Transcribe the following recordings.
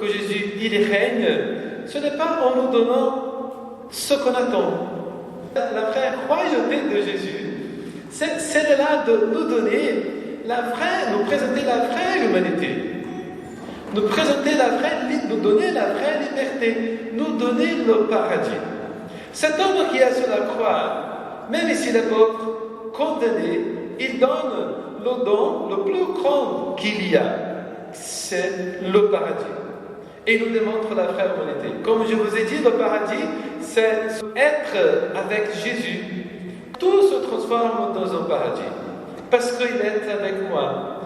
que Jésus, il règne, ce n'est pas en nous donnant ce qu'on attend. La vraie royauté de Jésus, c'est de là de nous donner nous présenter la vraie humanité, nous donner la vraie liberté, nous donner le paradis. Cet homme qui est sur la croix, même s'il est pauvre, condamné, il donne le don le plus grand qu'il y a, c'est le paradis. Et il nous démontre la vraie humanité. Comme je vous ai dit, le paradis, c'est être avec Jésus. Tout se transforme dans un paradis, parce qu'il est avec moi.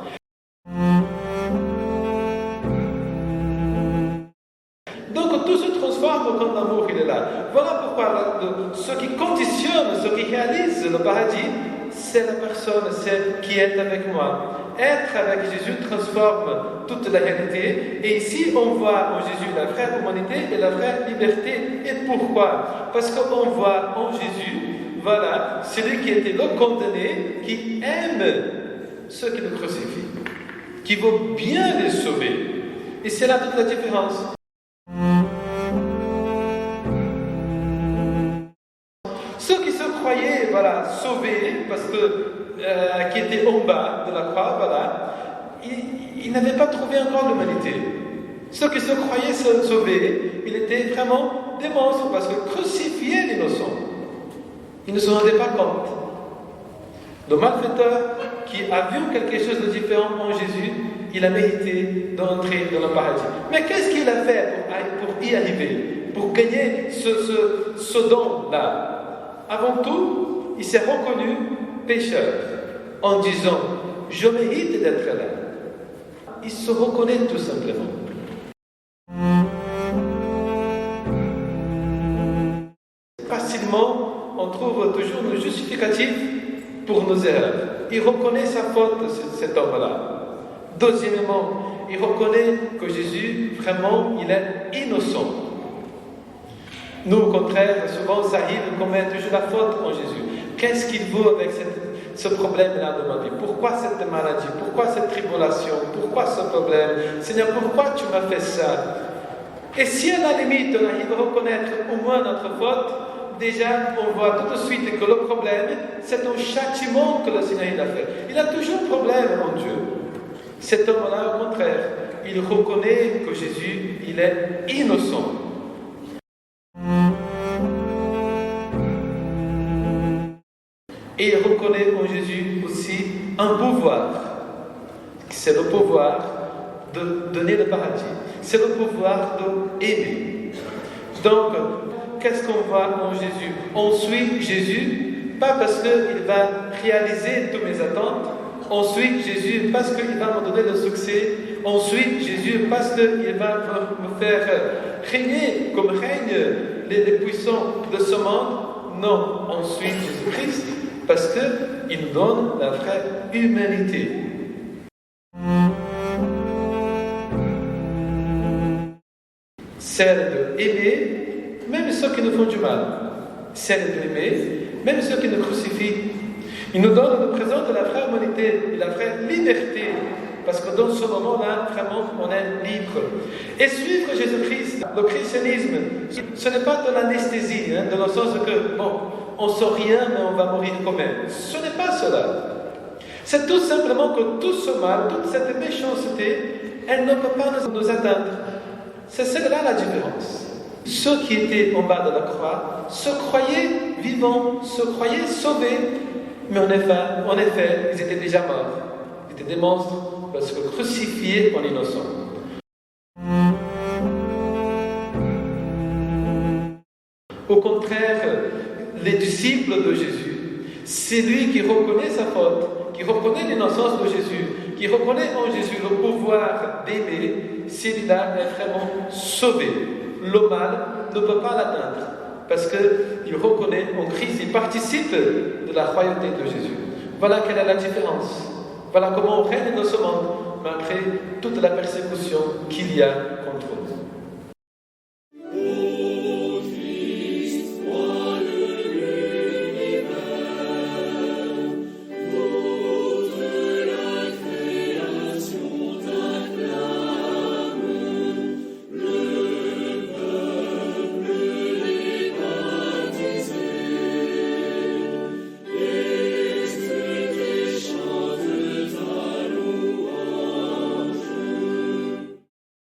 Donc tout se transforme quand l'amour il est là. Voilà pourquoi ce qui conditionne, ce qui réalise le paradis, c'est la personne, c'est qui est avec moi. Être avec Jésus transforme toute la réalité. Et ici, on voit en Jésus la vraie humanité et la vraie liberté. Et pourquoi? Parce qu'on voit en Jésus, voilà, celui qui était le condamné, qui aime ceux qui le crucifient, qui veut bien les sauver. Et c'est là toute la différence. Ceux qui se croyaient, voilà, sauvés, parce que qui étaient en bas de la croix, voilà, ils n'avaient pas trouvé encore l'humanité. Ceux qui se croyaient sauvés, ils étaient vraiment des monstres, parce que crucifiaient l'innocent. Ils ne se rendaient pas compte. Le malfaiteur qui a vu quelque chose de différent en Jésus, il a mérité d'entrer dans le paradis. Mais qu'est-ce qu'il a fait pour y arriver, pour gagner ce don-là? Avant tout, il s'est reconnu pécheur en disant « Je mérite d'être là ». Il se reconnaît tout simplement. Facilement, on trouve toujours le justificatif pour nos erreurs. Il reconnaît sa faute, cet homme-là. Deuxièmement, il reconnaît que Jésus, vraiment, il est innocent. Nous, au contraire, souvent, ça arrive qu'on met toujours la faute en Jésus. Qu'est-ce qu'il veut avec ce problème-là de ma vie? Pourquoi cette maladie? Pourquoi cette tribulation? Pourquoi ce problème? Seigneur, pourquoi tu m'as fait ça? Et si à la limite, on arrive à reconnaître au moins notre faute, déjà, on voit tout de suite que le problème, c'est un châtiment que le Seigneur il a fait. Il a toujours problème en Dieu. Cet homme-là, au contraire, il reconnaît que Jésus, il est innocent. Et il reconnaît en Jésus aussi un pouvoir. C'est le pouvoir de donner le paradis. C'est le pouvoir d'aimer. Donc, qu'est-ce qu'on voit en Jésus? On suit Jésus, pas parce qu'il va réaliser toutes mes attentes. On suit Jésus parce qu'il va me donner le succès. On suit Jésus parce qu'il va me faire régner comme règnent les puissants de ce monde. Non, on suit Jésus-Christ parce qu'il nous donne la vraie humanité. Celle d'aimer même ceux qui nous font du mal. Celle d'aimer même ceux qui nous crucifient. Il nous donne le présent de la vraie humanité et la vraie liberté. Parce que dans ce moment-là, vraiment, on est libre. Et suivre Jésus-Christ, le christianisme, ce n'est pas de l'anesthésie, dans le sens que, bon, on ne sait rien, mais on va mourir quand même. Ce n'est pas cela. C'est tout simplement que tout ce mal, toute cette méchanceté, elle ne peut pas nous atteindre. C'est celle-là la différence. Ceux qui étaient en bas de la croix se croyaient vivants, se croyaient sauvés, mais en effet, ils étaient déjà morts. Ils étaient des monstres parce que crucifiés en innocents. Au contraire, les disciples de Jésus, c'est lui qui reconnaît sa faute, qui reconnaît l'innocence de Jésus, qui reconnaît en Jésus le pouvoir d'aimer, celui-là est vraiment sauvé. Le mal ne peut pas l'atteindre, parce qu'il reconnaît en Christ, il participe de la royauté de Jésus. Voilà quelle est la différence. Voilà comment on règne dans ce monde, malgré toute la persécution qu'il y a contre nous.